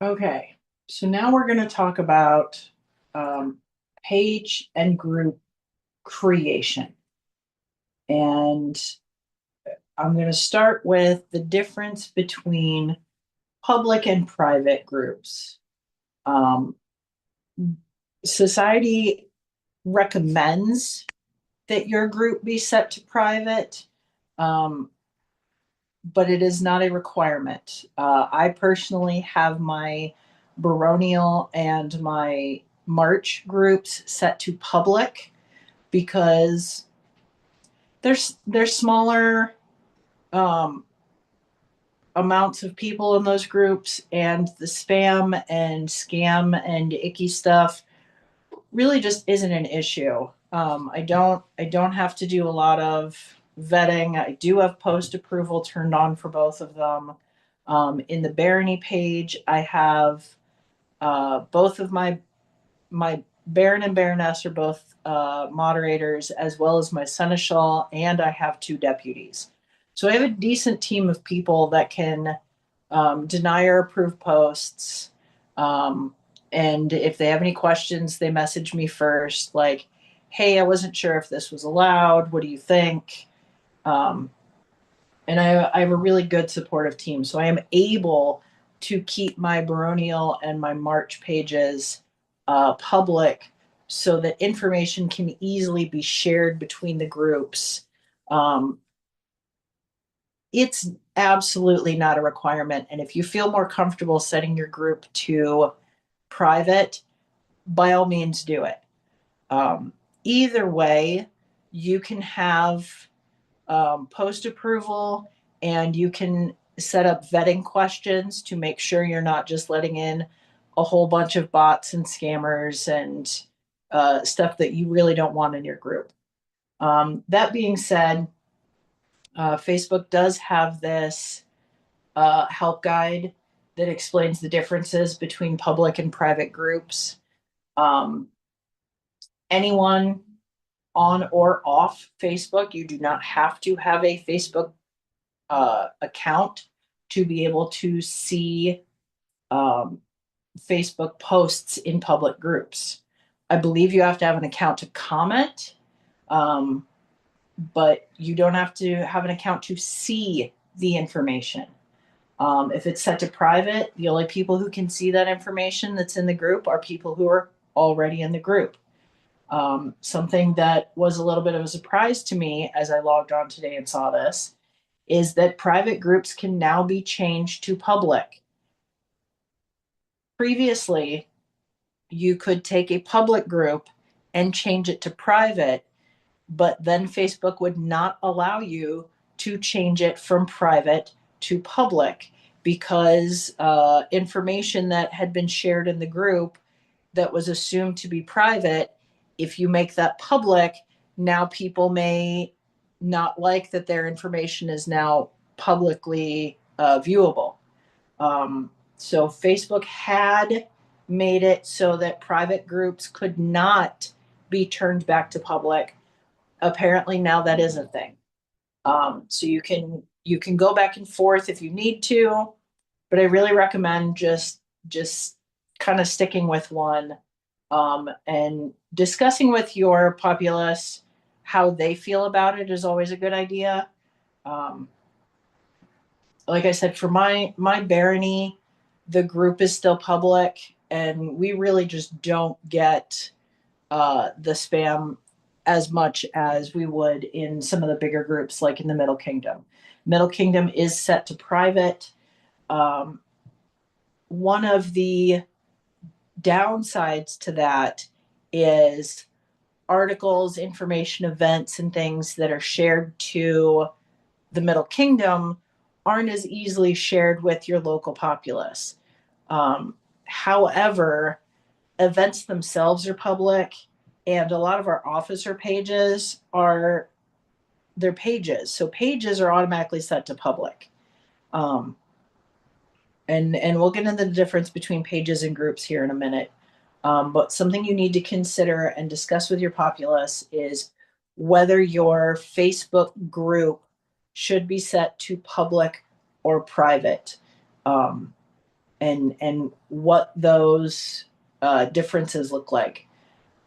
Okay, so now we're going to talk about um, page and group creation. And I'm going to start with the difference between public and private groups. Um, Society recommends that your group be set to private, um, but it is not a requirement. I personally have my baronial and my March groups set to public because there's smaller um, amounts of people in those groups, and the spam and scam and icky stuff really just isn't an issue. I don't have to do a lot of vetting. I do have post approval turned on for both of them. In the barony page, I have both of my baron and baroness are both moderators, as well as my seneschal, and I have two deputies. So I have a decent team of people that can deny or approve posts. Um, and if they have any questions, they message me first, like, hey, I wasn't sure if this was allowed. What do you think? Um, and I have a really good supportive team. So I am able to keep my baronial and my March pages public so that information can easily be shared between the groups. Um, it's absolutely not a requirement. And if you feel more comfortable setting your group to private, by all means do it. Um, Either way, you can have post approval, and you can set up vetting questions to make sure you're not just letting in a whole bunch of bots and scammers and stuff that you really don't want in your group. That being said, Facebook does have this help guide that explains the differences between public and private groups. Um, Anyone on or off Facebook, you do not have to have a Facebook account to be able to see um, Facebook posts in public groups. I believe you have to have an account to comment, um, but you don't have to have an account to see the information. If it's set to private, the only people who can see that information that's in the group are people who are already in the group. Something that was a little bit of a surprise to me as I logged on today and saw this is that private groups can now be changed to public. Previously, you could take a public group and change it to private, but then Facebook would not allow you to change it from private to public because information that had been shared in the group that was assumed to be private, if you make that public, now people may not like that their information is now publicly viewable. So Facebook had made it so that private groups could not be turned back to public. Apparently now that is a thing. So you can go back and forth if you need to, but I really recommend just kind of sticking with one, and discussing with your populace how they feel about it is always a good idea. Um, like I said, for my barony, the group is still public, and we really just don't get the spam as much as we would in some of the bigger groups, like in the Middle Kingdom. Middle Kingdom is set to private. Um, One of the downsides to that is articles, information, events, and things that are shared to the Middle Kingdom aren't as easily shared with your local populace. However, events themselves are public, and a lot of our officer pages are their pages. So pages are automatically set to public. Um, and we'll get into the difference between pages and groups here in a minute. But something you need to consider and discuss with your populace is whether your Facebook group should be set to public or private. Um, and what those differences look like.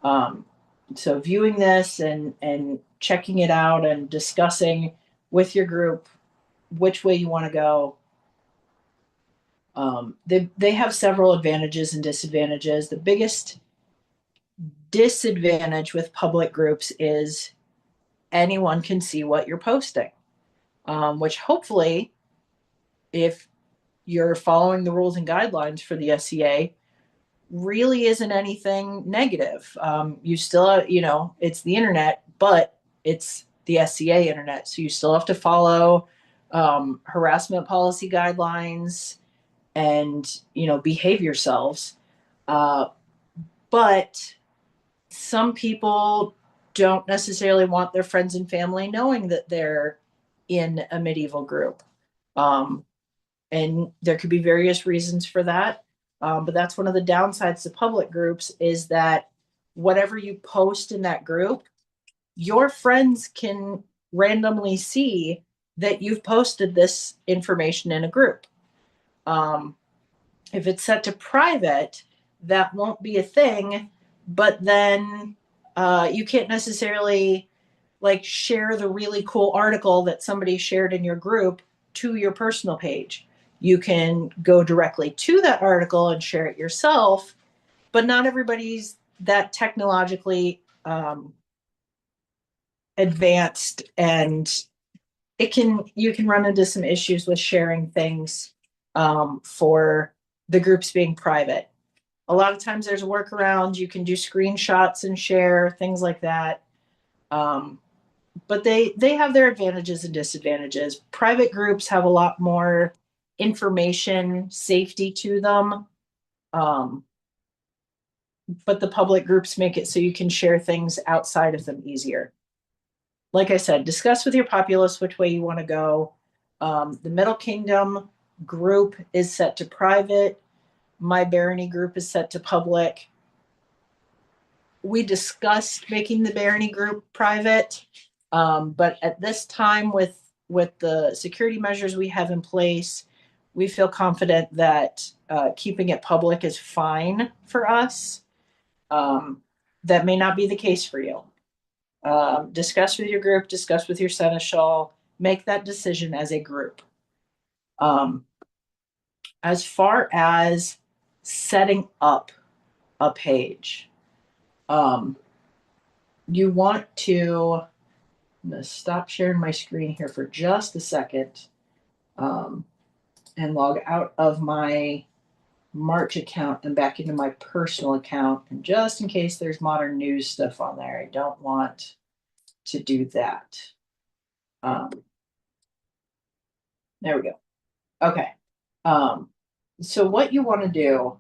So viewing this and checking it out and discussing with your group which way you want to go. They have several advantages and disadvantages. The biggest disadvantage with public groups is anyone can see what you're posting, which hopefully, if you're following the rules and guidelines for the SCA, really isn't anything negative. You still, it's the internet, but it's the SCA internet. So you still have to follow harassment policy guidelines and, behave yourselves. But some people don't necessarily want their friends and family knowing that they're in a medieval group. And there could be various reasons for that. But that's one of the downsides to public groups, is that whatever you post in that group, your friends can randomly see that you've posted this information in a group. If it's set to private, that won't be a thing, but then you can't necessarily share the really cool article that somebody shared in your group to your personal page. You can go directly to that article and share it yourself, but not everybody's that technologically advanced, and you can run into some issues with sharing things for the groups being private. A lot of times there's a workaround. You can do screenshots and share things like that. But they have their advantages and disadvantages. Private groups have a lot more information safety to them. But the public groups make it so you can share things outside of them easier. Like I said, discuss with your populace which way you want to go. The Middle Kingdom group is set to private. My Barony group is set to public. We discussed making the Barony group private, but at this time, with the security measures we have in place, we feel confident that keeping it public is fine for us. That may not be the case for you. Discuss with your group, discuss with your seneschal, make that decision as a group. As far as setting up a page, you want to, I'm going to stop sharing my screen here for just a second and log out of my March account and back into my personal account. And just in case there's modern news stuff on there, I don't want to do that. There we go. Okay. So what you want to do,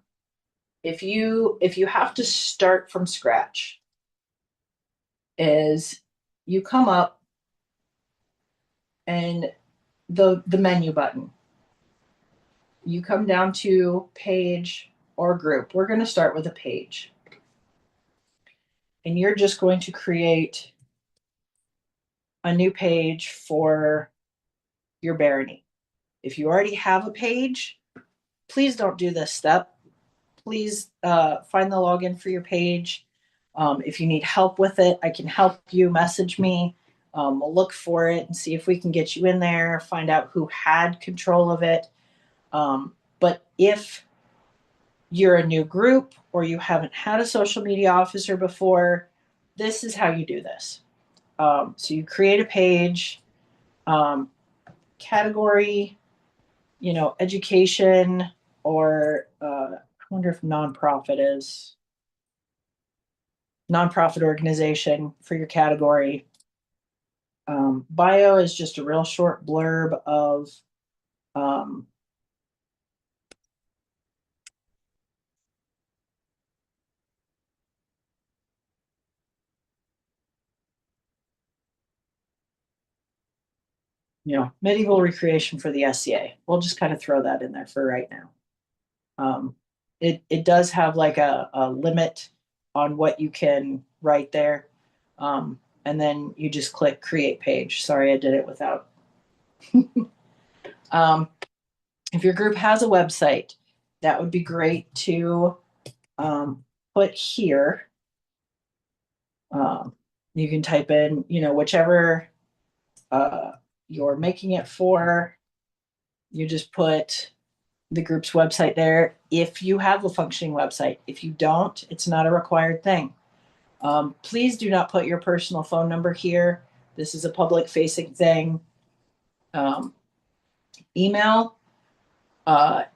if you have to start from scratch, is you come up and the menu button. You come down to page or group. We're going to start with a page. And you're just going to create a new page for your barony. If you already have a page, please don't do this step. Please find the login for your page. If you need help with it, I can help you. Message me. We'll look for it and see if we can get you in there, find out who had control of it. But if you're a new group or you haven't had a social media officer before, this is how you do this. So you create a page, category, education, or I wonder if nonprofit is nonprofit organization for your category. Bio is just a real short blurb of medieval recreation for the SCA. We'll just kind of throw that in there for right now. It does have like a limit on what you can write there. And then you just click create page. Sorry, I did it without. If your group has a website, that would be great to put here. You can type in, whichever you're making it for. You just put the group's website there if you have a functioning website. If you don't, it's not a required thing. Please do not put your personal phone number here. This is a public facing thing. Email,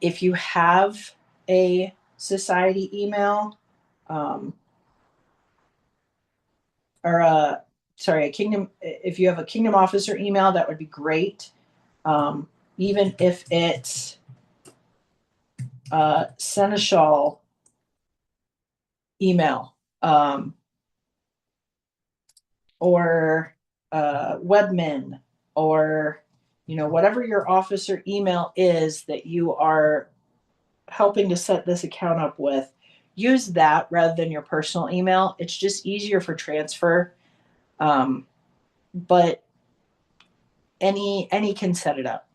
if you have a society email, or a kingdom, if you have a kingdom officer email, that would be great. Even if it's seneschal email, or webmin, or whatever your officer email is that you are helping to set this account up with, use that rather than your personal email. It's just easier for transfer. But any can set it up.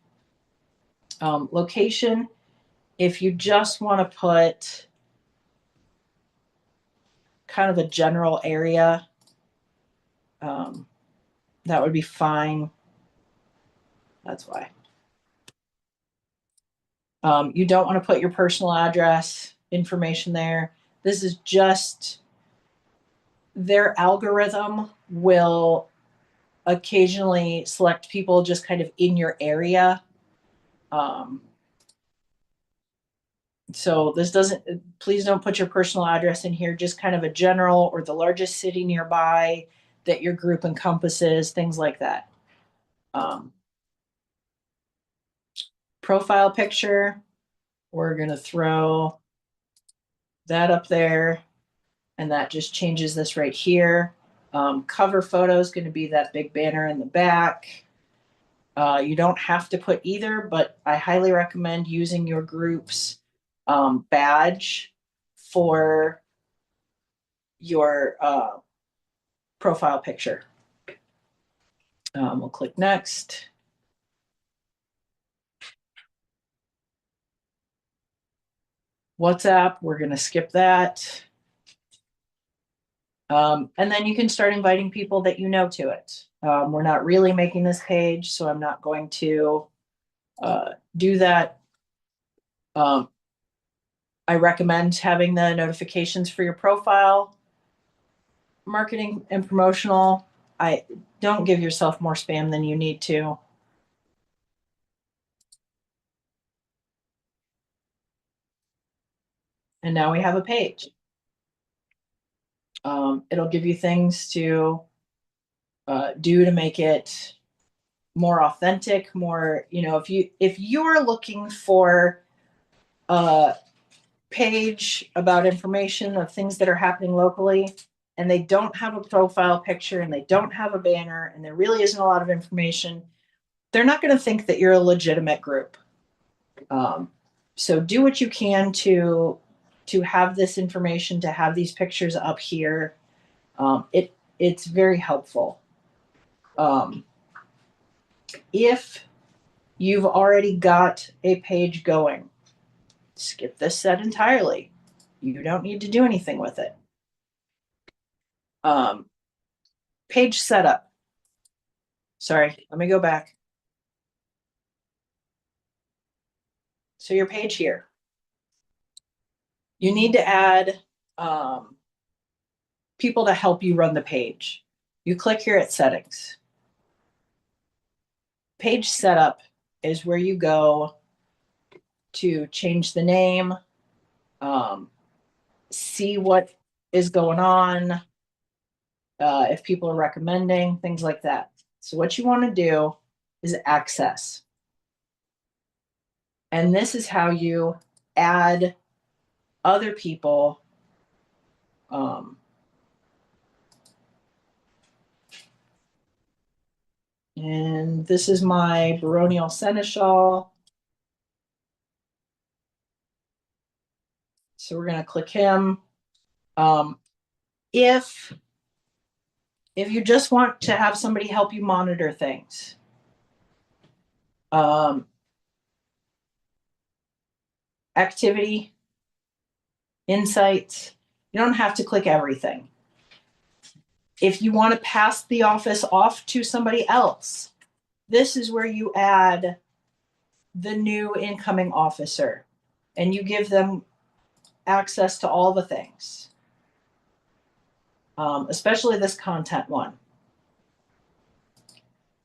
Location, if you just want to put kind of a general area, that would be fine. That's why. You don't want to put your personal address information there. This is just their algorithm will occasionally select people just kind of in your area. So this doesn't, please don't put your personal address in here, just kind of a general or the largest city nearby that your group encompasses, things like that. Profile picture, we're going to throw that up there, and that just changes this right here. Cover photo is going to be that big banner in the back. You don't have to put either, but I highly recommend using your group's badge for your profile picture. We'll click next. WhatsApp, we're going to skip that. And then you can start inviting people that you know to it. We're not really making this page, so I'm not going to do that. I recommend having the notifications for your profile. Marketing and promotional, I don't give yourself more spam than you need to. And now we have a page. It'll give you things to do to make it more authentic, more, if you're looking for a page about information of things that are happening locally, and they don't have a profile picture and they don't have a banner and there really isn't a lot of information, they're not going to think that you're a legitimate group. So do what you can to have this information, to have these pictures up here. It's very helpful. If you've already got a page going, skip this set entirely. You don't need to do anything with it. Page setup. Sorry, let me go back. So your page here. You need to add people to help you run the page. You click here at settings. Page setup is where you go to change the name, see what is going on, if people are recommending, things like that. So what you want to do is access. And this is how you add other people and this is my baronial seneschal. So we're going to click him. If you just want to have somebody help you monitor things, activity, insights. You don't have to click everything. If you want to pass the office off to somebody else, this is where you add the new incoming officer and you give them access to all the things, especially this content one.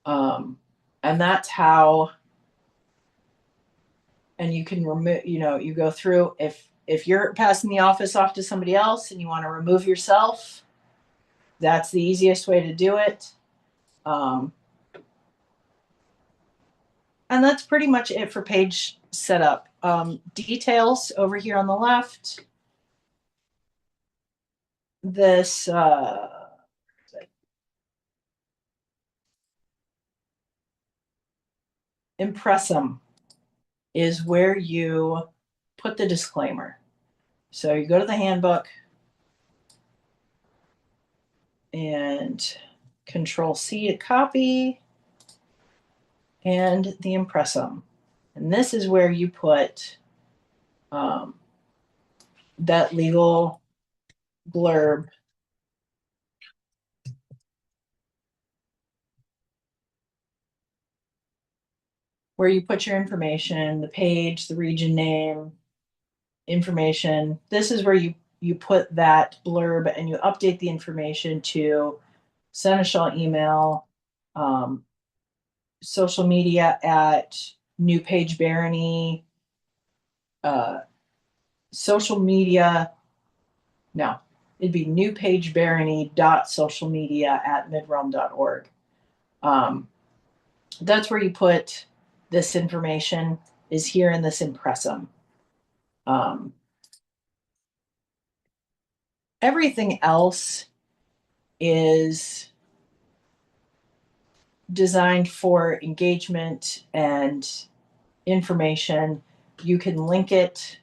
And that's how, and you can remove, you go through, if you're passing the office off to somebody else and you want to remove yourself, that's the easiest way to do it. And that's pretty much it for page setup. Details over here on the left. This impressum is where you put the disclaimer. So you go to the handbook and Control C to copy, and the impressum. And this is where you put that legal blurb where you put your information, the page, the region name, information. This is where you put that blurb and you update the information to Seneschal email, social media at New Page Barony, social media, no, it'd be newpagebarony.socialmedia@midrealm.org. That's where you put this information, is here in this impressum. Everything else is designed for engagement and information. You can link it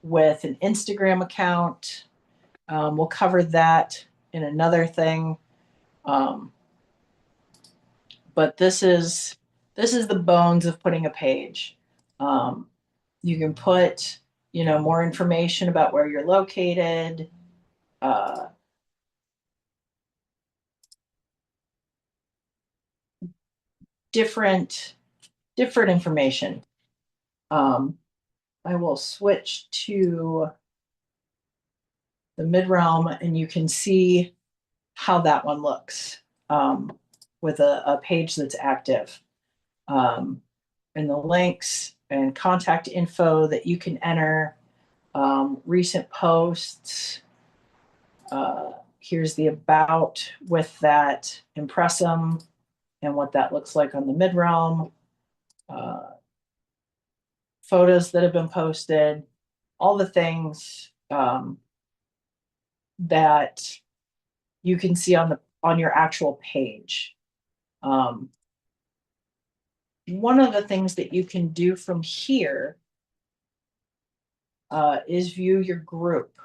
with an Instagram account. We'll cover that in another thing. But this is the bones of putting a page. You can put, more information about where you're located, different information. I will switch to the mid-realm and you can see how that one looks with a page that's active. And the links and contact info that you can enter, recent posts. Here's the about with that impressum and what that looks like on the mid-realm. Photos that have been posted, all the things that you can see on your actual page. One of the things that you can do from here is view your group.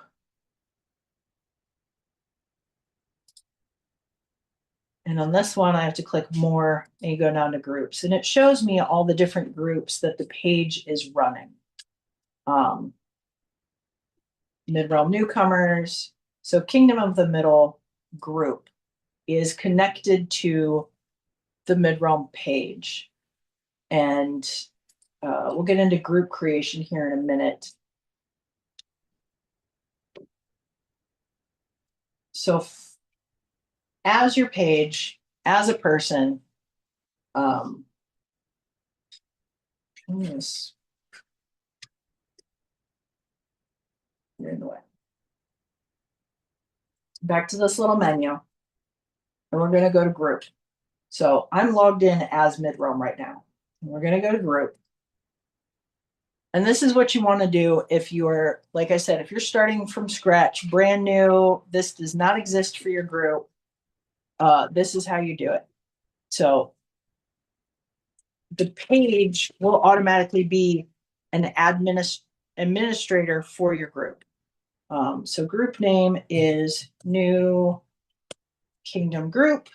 And on this one, I have to click more and you go down to groups. And it shows me all the different groups that the page is running. Mid-realm newcomers. So Kingdom of the Middle group is connected to the mid-realm page. And we'll get into group creation here in a minute. So as your page, as a person, yes, you're in the way. Back to this little menu, and we're going to go to group. So I'm logged in as mid-realm right now. And we're going to go to group. And this is what you want to do if you're, like I said, if you're starting from scratch, brand new, this does not exist for your group. This is how you do it. So the page will automatically be an administrator for your group. So group name is New Kingdom Group.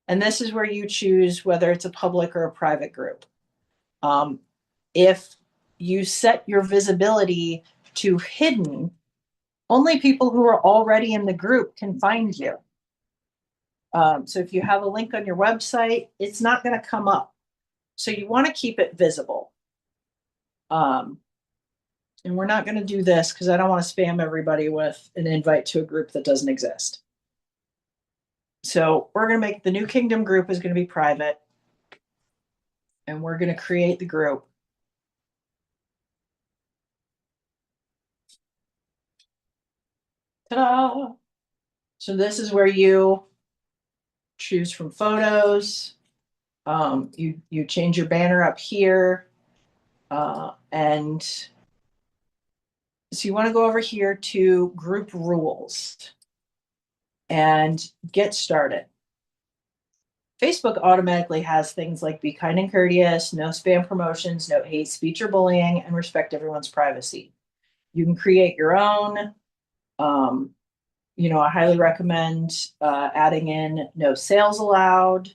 And this is where you choose whether it's a public or a private group. If you set your visibility to hidden. Only people who are already in the group can find you. So if you have a link on your website, it's not going to come up. So you want to keep it visible. And we're not going to do this because I don't want to spam everybody with an invite to a group that doesn't exist. So we're going to make the New Kingdom group is going to be private. And we're going to create the group. Ta-da! So this is where you choose from photos. You change your banner up here. And so you want to go over here to group rules and get started. Facebook automatically has things like be kind and courteous, no spam promotions, no hate speech or bullying, and respect everyone's privacy. You can create your own. I highly recommend adding in no sales allowed.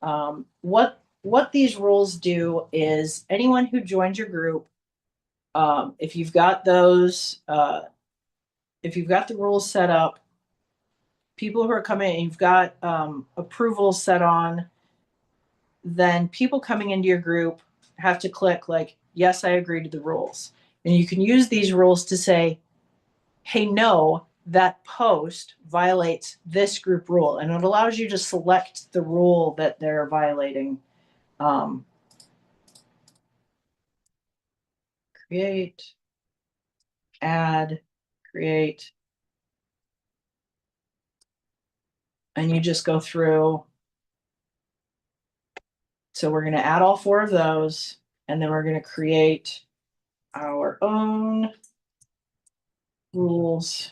What these rules do is anyone who joins your group, if you've got those, if you've got the rules set up, people who are coming, you've got approvals set on, then people coming into your group have to click like, yes, I agree to the rules. And you can use these rules to say, hey, no, that post violates this group rule. And it allows you to select the rule that they're violating. Create, add, create. And you just go through. So we're going to add all 4 of those, and then we're going to create our own rules.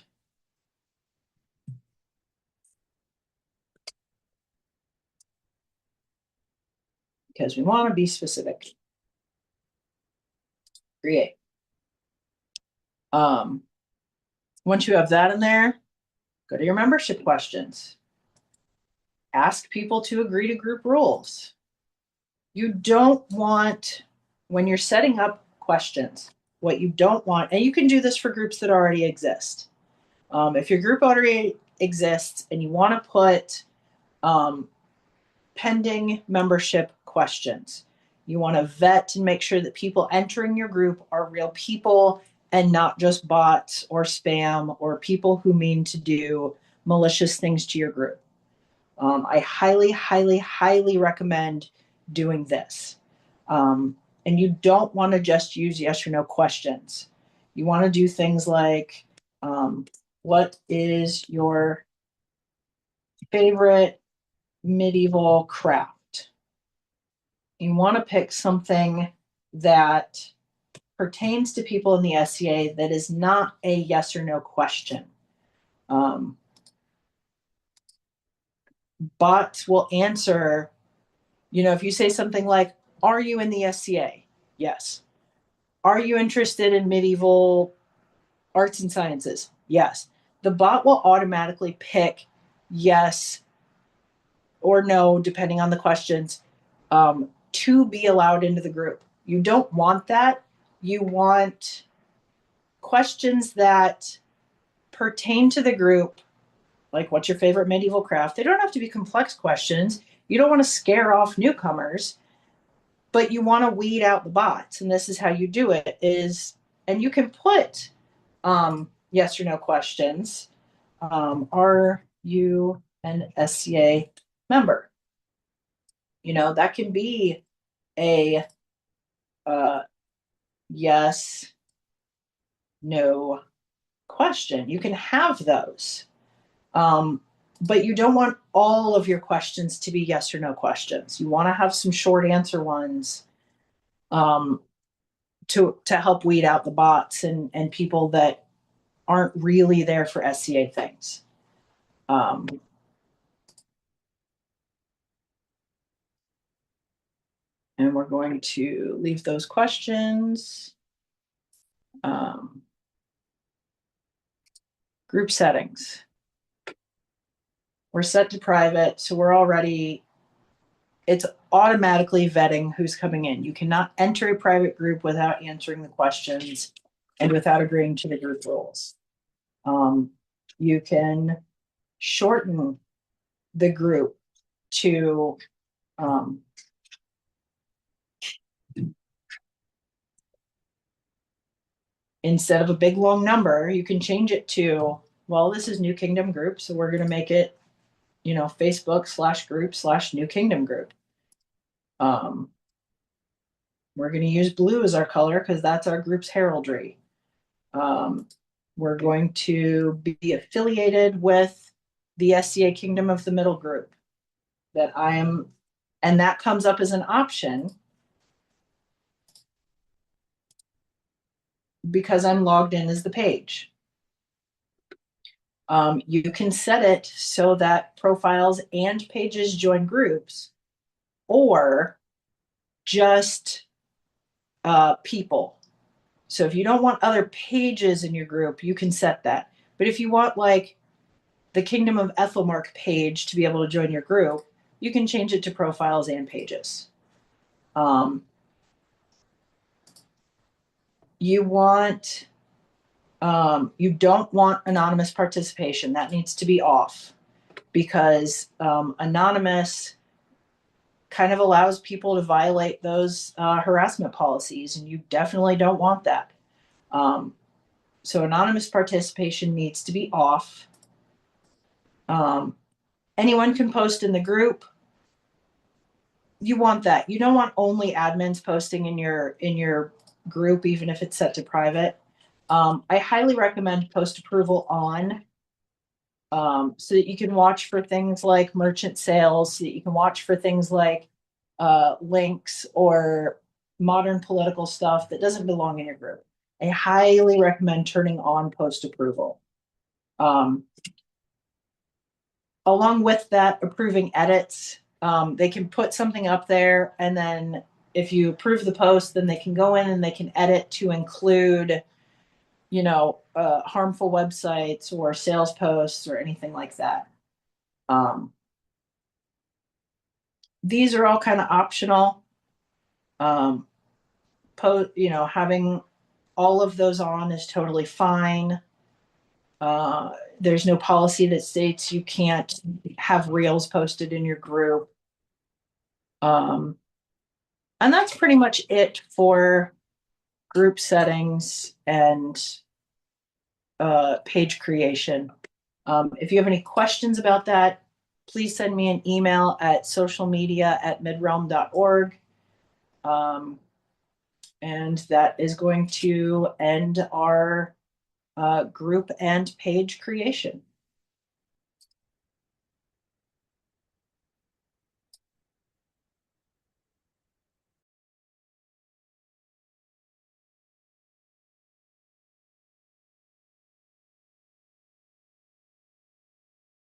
Because we want to be specific. Create. Once you have that in there, go to your membership questions. Ask people to agree to group rules. You don't want, when you're setting up questions, what you don't want, and you can do this for groups that already exist. If your group already exists and you want to put pending membership questions, you want to vet and make sure that people entering your group are real people and not just bots or spam or people who mean to do malicious things to your group. I highly, highly, highly recommend doing this. And you don't want to just use yes or no questions. You want to do things like, what is your favorite medieval craft? You want to pick something that pertains to people in the SCA that is not a yes or no question. Bots will answer, if you say something like, are you in the SCA? Yes. Are you interested in medieval arts and sciences? Yes. The bot will automatically pick yes or no, depending on the questions, to be allowed into the group. You don't want that. You want questions that pertain to the group, like what's your favorite medieval craft? They don't have to be complex questions. You don't want to scare off newcomers, but you want to weed out the bots. And this is how you do it is, and you can put yes or no questions. Are you an SCA member? That can be a yes, no question. You can have those. But you don't want all of your questions to be yes or no questions. You want to have some short answer ones to help weed out the bots and people that aren't really there for SCA things. And we're going to leave those questions. Group settings. We're set to private, so we're already it's automatically vetting who's coming in. You cannot enter a private group without answering the questions and without agreeing to the group rules. You can shorten the group to instead of a big long number, you can change it to, well, this is New Kingdom group, so we're going to make it, Facebook/group/New Kingdom group. We're going to use blue as our color because that's our group's heraldry. We're going to be affiliated with the SCA Kingdom of the Middle group that I am, and that comes up as an option because I'm logged in as the page. You can set it so that profiles and pages join groups, or just people. So if you don't want other pages in your group, you can set that. But if you want like the Kingdom of Ethelmark page to be able to join your group, you can change it to profiles and pages. You don't want anonymous participation. That needs to be off because anonymous kind of allows people to violate those harassment policies, and you definitely don't want that. So anonymous participation needs to be off. Anyone can post in the group. You want that. You don't want only admins posting in your group, even if it's set to private. I highly recommend post approval on, so that you can watch for things like merchant sales, so that you can watch for things like links or modern political stuff that doesn't belong in your group. I highly recommend turning on post approval. Along with that, approving edits. They can put something up there, and then if you approve the post, then they can go in and they can edit to include, harmful websites or sales posts or anything like that. These are all kind of optional. Having all of those on is totally fine. There's no policy that states you can't have reels posted in your group. And that's pretty much it for group settings and page creation. If you have any questions about that, please send me an email at socialmedia@midrealm.org. And that is going to end our group and page creation.